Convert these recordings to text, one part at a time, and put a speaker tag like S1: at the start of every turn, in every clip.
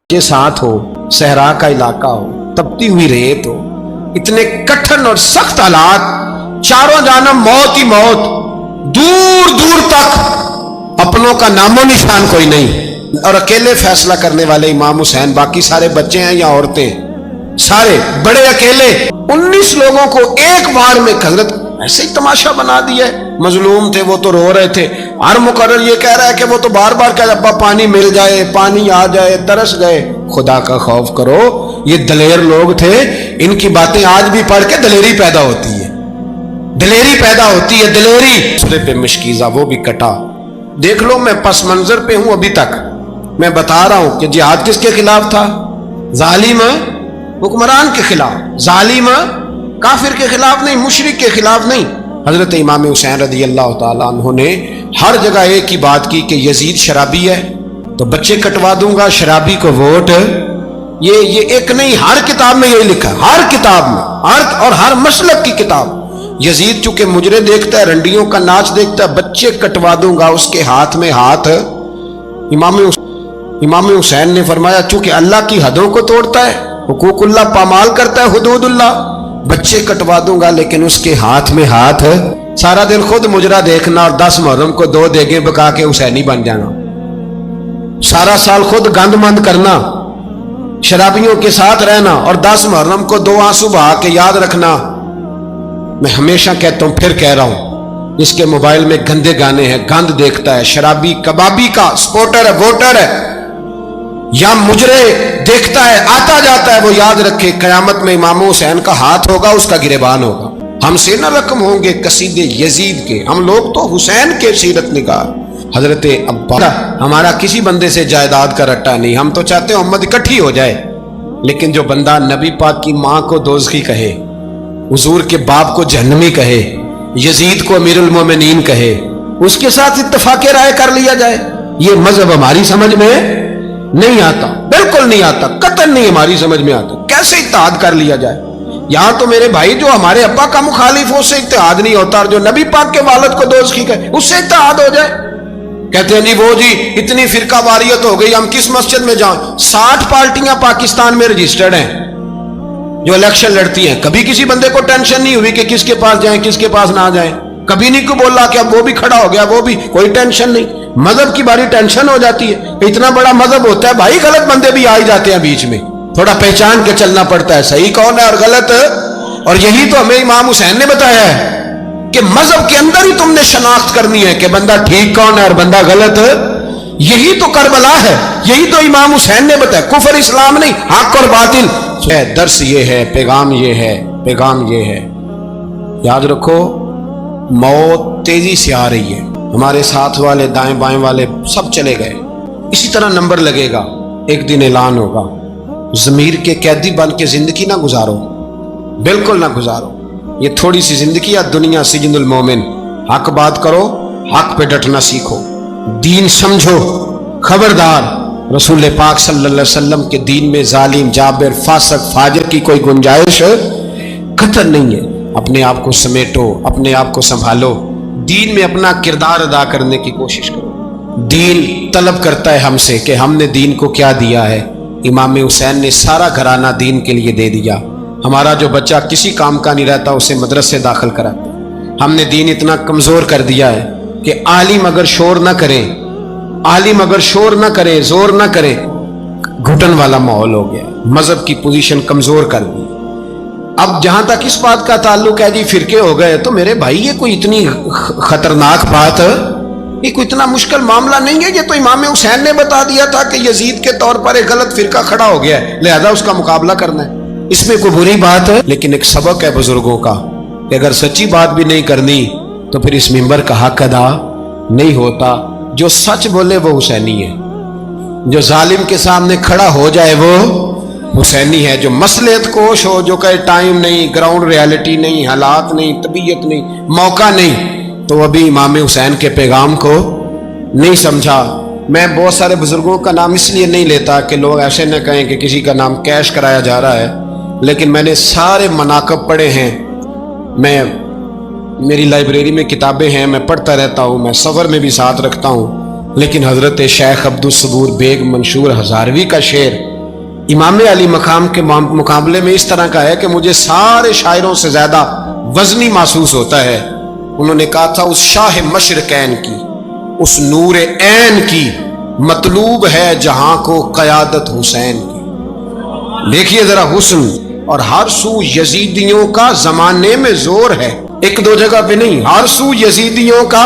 S1: के साथ हो, सहरा का इलाका हो, तपती हुई रेत हो, इतने कठिन और सख्त हालात, चारों जानब मौत ही मौत, दूर दूर तक अपनों का नामो निशान कोई नहीं, और अकेले फैसला करने वाले इमाम हुसैन, बाकी सारे बच्चे हैं या औरतें, सारे बड़े अकेले। 19 लोगों को एक बार में हजरत ऐसे ही तमाशा बना दिया है। मजलूम थे वो तो रो रहे थे, हर मुकर्रर ये कह रहा है कि वो तो बार बार कह अब्बा पानी मिल जाए, पानी आ जाए, तरस गए। खुदा का खौफ करो, ये दलेर लोग थे, इनकी बातें आज भी पढ़ के दलेरी पैदा होती है, दलेरी पैदा होती है, दलेरी। सूरे पे मशकीज़ा वो भी कटा। देख लो मैं पस मंजर पे हूं अभी तक, मैं बता रहा हूं कि जिहाद किसके खिलाफ था? जालिम हुक्मरान के खिलाफ, जालिम काफिर के खिलाफ नहीं, मुशरिक के खिलाफ नहीं। हजरत इमाम हुसैन रज़ी अल्लाह ताला अन्हु ने हर जगह एक ही बात की कि यजीद शराबी है तो बच्चे कटवा दूंगा, शराबी को वोट। ये एक नहीं, हर किताब में यही लिखा, हर किताब में, और हर मसलक की किताब। यजीद चूंकि मुजरे देखता है, रंडियों का नाच देखता है, बच्चे कटवा दूंगा, उसके हाथ में हाथ। इमाम हुसैन ने फरमाया चूंकि अल्लाह की हदों को तोड़ता है, हुकूकुल्लाह पामाल करता है, हुदूदुल्लाह, बच्चे कटवा दूंगा लेकिन उसके हाथ में हाथ। सारा दिन खुद मुजरा देखना और 10 मुहर्रम को 2 देगे पका के हुसैनी बन जाना, सारा साल खुद गंदमंद करना, शराबियों के साथ रहना, और 10 मुहर्रम को 2 आंसू बहा के याद रखना। मैं हमेशा कहता हूं, फिर कह रहा हूं, इसके मोबाइल में गंदे गाने हैं, गंद देखता है, शराबी कबाबी का सपोर्टर है, वोटर है, या मुजरे देखता है, आता जाता है, वो याद रखे कयामत में इमाम हुसैन का हाथ होगा, उसका गिरेबान होगा। हमसे न रकम होंगे कसीदे यजीद के, हम लोग तो हुसैन के सीरत निगार। हजरत अब्बास, हमारा किसी बंदे से जायदाद का रट्टा नहीं, हम तो चाहते हैं उम्मत इकट्ठी हो जाए, लेकिन जो बंदा नबी पाक की माँ को दोज़खी कहे, हुजूर के बाप को जहन्नमी कहे, यजीद को अमीरुल मोमिनीन कहे, उसके साथ इत्तफाक़े राय कर लिया जाए, ये मजहब हमारी समझ में नहीं आता, बिल्कुल नहीं आता, कतई नहीं हमारी समझ में आता। कैसे इत्तेहाद कर लिया जाए? यहां तो मेरे भाई जो हमारे अब्बा का मुखालिफ हो, उससे इत्तेहाद नहीं होता, और जो नबी पाक के वालिद को दोज़खी कहे, उससे इत्तेहाद हो जाए। कहते हैं नहीं वो जी इतनी फिरका वारियत हो गई, हम किस मस्जिद में जाएं? 60 पार्टियां पाकिस्तान में रजिस्टर्ड हैं जो इलेक्शन लड़ती हैं। कभी किसी बंदे को टेंशन नहीं हुई कि किसके पास जाएं, किसके पास ना जाएं। कभी नहीं को बोला कि अब वो भी खड़ा हो गया, वो भी, कोई टेंशन नहीं। मजहब की बारी टेंशन हो जाती है, इतना बड़ा मजहब होता है भाई, गलत बंदे भी आ ही जाते हैं बीच में, थोड़ा पहचान के चलना पड़ता है, सही कौन है और गलत। और यही तो हमें इमाम हुसैन ने बताया है कि मजहब के अंदर ही तुमने शनाख्त करनी है कि बंदा ठीक कौन है और बंदा गलत। यही तो करबला है, यही तो इमाम हुसैन ने बताया, कुफर इस्लाम नहीं, हक और बातिल। दर्स ये है, पैगाम ये है, पैगाम ये है। याद रखो, मौत तेजी से आ रही है, हमारे साथ वाले दाएं बाएं वाले सब चले गए, इसी तरह नंबर लगेगा, एक दिन ऐलान होगा। ज़मीर के कैदी बन के जिंदगी ना गुजारो, बिल्कुल ना गुजारो। ये थोड़ी सी जिंदगी है दुनिया सिजनुल मोमिन। हक बात करो, हक पे डटना सीखो, दीन समझो, खबरदार। रसूल पाक सल्लल्लाहु अलैहि वसल्लम के दीन में जालिम, जाबिर, फासिक, फाजिर की कोई गुंजाइश कतई नहीं है। अपने आप को समेटो, अपने आप को संभालो, दीन में अपना किरदार अदा करने की कोशिश करो। दीन तलब करता है हमसे कि हमने दीन को क्या दिया है। इमाम हुसैन ने सारा घराना दीन के लिए दे दिया। हमारा जो बच्चा किसी काम का नहीं रहता उसे मदरसे दाखिल कराते। हमने दीन इतना कमज़ोर कर दिया है कि आलिम अगर शोर ना करें, आलिम अगर शोर ना करे, जोर ना करे, घुटन वाला माहौल हो गया, मजहब की पोजीशन कमज़ोर कर दी। अब जहां तक इस बात का ताल्लुक है जी फिरके हो गए, तो मेरे भाई ये कोई इतनी खतरनाक बात, ये कोई इतना मुश्किल मामला नहीं है। ये तो इमाम हुसैन ने बता दिया था कि यजीद के तौर पर एक गलत फिरका खड़ा हो गया है, लिहाजा उसका मुकाबला करना है। इसमें कोई बुरी बात है, लेकिन एक सबक है बुजुर्गों का कि अगर सच्ची बात भी नहीं करनी तो फिर इस मिंबर का हक अदा नहीं होता। जो सच बोले वो हुसैनी है, जो जालिम के सामने खड़ा हो जाए वो हुसैनी है। जो मसलियत कोश हो, जो कहे टाइम नहीं, ग्राउंड रियलिटी नहीं, हालात नहीं, तबीयत नहीं, मौका नहीं, तो अभी इमाम हुसैन के पैगाम को नहीं समझा। मैं बहुत सारे बुजुर्गों का नाम इसलिए नहीं लेता कि लोग ऐसे न कहें कि किसी का नाम कैश कराया जा रहा है, लेकिन मैंने सारे मनाकब पढ़े हैं। मेरी लाइब्रेरी में किताबें हैं, मैं पढ़ता रहता हूँ, मैं सफ़र में भी साथ रखता हूँ। लेकिन हज़रत शेख अब्दुल सबूर बेग मंशूर हज़ारवी का शेर इमाम अली मकाम के मुकाबले में इस तरह का है कि मुझे सारे शायरों से ज्यादा वजनी महसूस होता है। उन्होंने कहा था उस शाह मशरकैन की, उस नूर ऐन की मतलूब है जहां को क़यादत हुसैन की। देखिए जरा हुस्न, और हर सू यजीदियों का जमाने में जोर है, एक दो जगह पे नहीं, हर सू यजीदियों का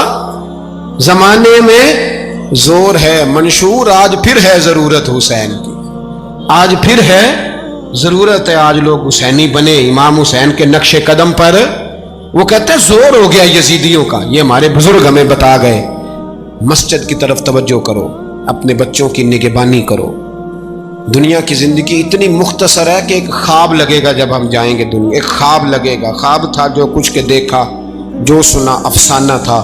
S1: जमाने में जोर है। मंशूर आज फिर है जरूरत हुसैन की, आज फिर है जरूरत है, आज लोग हुसैनी बने इमाम हुसैन के नक्शे कदम पर। वो कहते हैं जोर हो गया यजीदियों का, ये हमारे बुजुर्ग हमें बता गए। मस्जिद की तरफ तवज्जो करो, अपने बच्चों की निगहबानी करो। दुनिया की जिंदगी इतनी मुख्तसर है कि एक ख्वाब लगेगा जब हम जाएंगे दुनिया, एक ख्वाब लगेगा। ख्वाब था जो कुछ के देखा, जो सुना अफसाना था।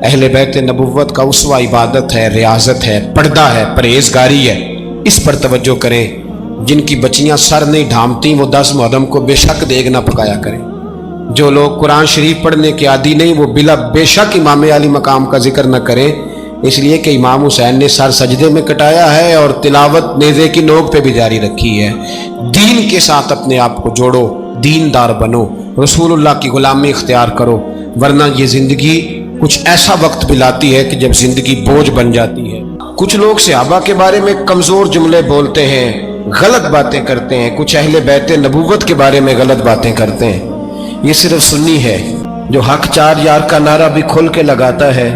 S1: अहले बैत नबुव्वत का उसवा इबादत है, रियाजत है, पर्दा है, परहेजगारी है। इस पर तवज्जो करें। जिनकी बच्चियां सर नहीं ढांपती वो 10 मुहर्रम को बेशक देग ना पकाया करें। जो लोग कुरान शरीफ पढ़ने के आदी नहीं वो बिला बेशक इमाम अली मकाम का जिक्र न करें, इसलिए कि इमाम हुसैन ने सर सजदे में कटाया है और तिलावत नेज़े की नोक पे भी जारी रखी है। दीन के साथ अपने आप को जोड़ो, दीनदार बनो, रसूलुल्लाह की गुलामी इख्तियार करो, वरना ये ज़िंदगी कुछ ऐसा वक्त भी लाती है कि जब ज़िंदगी बोझ बन जाती है। कुछ लोग सहाबा के बारे में कमज़ोर जुमले बोलते हैं, गलत बातें करते हैं, कुछ अहले बैत नबुव्वत के बारे में गलत बातें करते हैं। ये सिर्फ सुन्नी है जो हक चार यार का नारा भी खोल के लगाता है,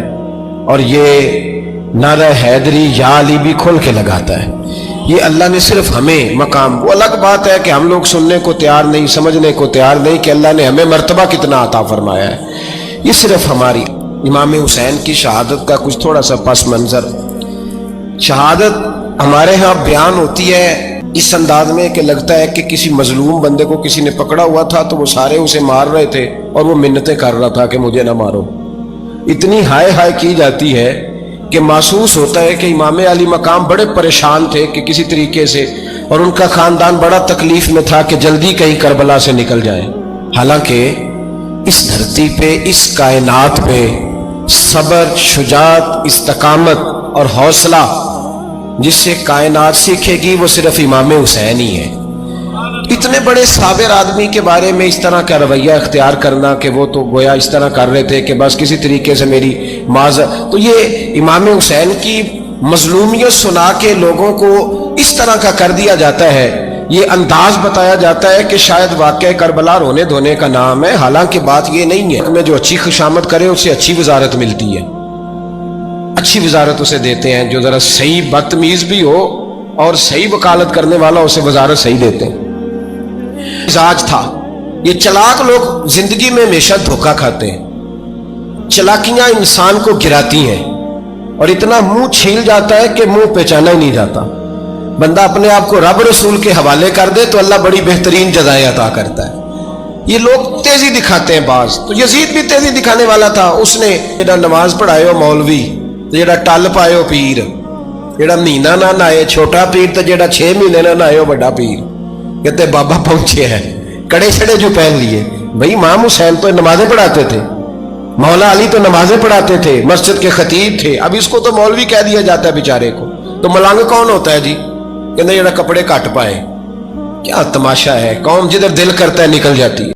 S1: और ये नारा हैदरी या अली भी खोल के लगाता है। ये अल्लाह ने सिर्फ हमें मकाम, वो अलग बात है कि हम लोग सुनने को तैयार नहीं, समझने को तैयार नहीं कि अल्लाह ने हमें मर्तबा कितना अता फरमाया है। ये सिर्फ हमारी इमाम हुसैन की शहादत का कुछ थोड़ा सा पस मंजर। शहादत हमारे यहाँ बयान होती है इस अंदाज में कि लगता है कि किसी मजलूम बंदे को किसी ने पकड़ा हुआ था तो वो सारे उसे मार रहे थे और वो मिन्नतें कर रहा था कि मुझे ना मारो। इतनी हाय हाय की जाती है कि महसूस होता है कि इमाम अली मकाम बड़े परेशान थे कि किसी तरीके से, और उनका खानदान बड़ा तकलीफ में था कि जल्दी कहीं करबला से निकल जाए। हालांकि इस धरती पे, इस कायनात पे सब्र, शुजात, इस्तकामत और हौसला जिससे कायनात सीखेगी वो सिर्फ इमाम हुसैन ही है। इतने बड़े साबिर आदमी के बारे में इस तरह का रवैया इख्तियार करना कि वो तो गोया इस तरह कर रहे थे कि बस किसी तरीके से मेरी माज़, तो ये इमाम हुसैन की मजलूमियत सुना के लोगों को इस तरह का कर दिया जाता है। ये अंदाज बताया जाता है कि शायद वाक़या करबला रोने धोने का नाम है। हालांकि बात ये नहीं है कि जो अच्छी खुशामद करे उससे अच्छी वजारत मिलती है, अच्छी वजारत उसे देते हैं। जो ज़रा सही बदतमीज़ भी हो और सही वकालत करने वाला उसे वजारत सही देते हैं। मिजाज था। ये चलाक लोग जिंदगी में हमेशा धोखा खाते हैं। चलाकियां इंसान को गिराती हैं और इतना मुंह छील जाता है कि मुंह पहचाना ही नहीं जाता। बंदा अपने आप को रब रसूल के हवाले कर दे तो अल्लाह बड़ी बेहतरीन जज़ाएं अता करता है। ये लोग तेजी दिखाते हैं बाज, तो यजीद भी तेजी दिखाने वाला था। उसने जेड़ा नमाज पढ़ायो मौलवी, जेड़ा टल पायो पीर, जेड़ा महीना ना नहाए छोटा पीर, तो जेड़ा 6 महीने ना नहायो बड़ा पीर। कहते बाबा पहुंचे हैं, कड़े छड़े जो पहन लिए। भाई इमाम हुसैन तो नमाजें पढ़ाते थे, मौला अली तो नमाजें पढ़ाते थे, मस्जिद के खतीब थे। अब इसको तो मौलवी कह दिया जाता है बेचारे को। तो मलंग कौन होता है जी? कहते जेड़ा कपड़े घट पाए। क्या तमाशा है, कौम जिधर दिल करता है निकल जाती है।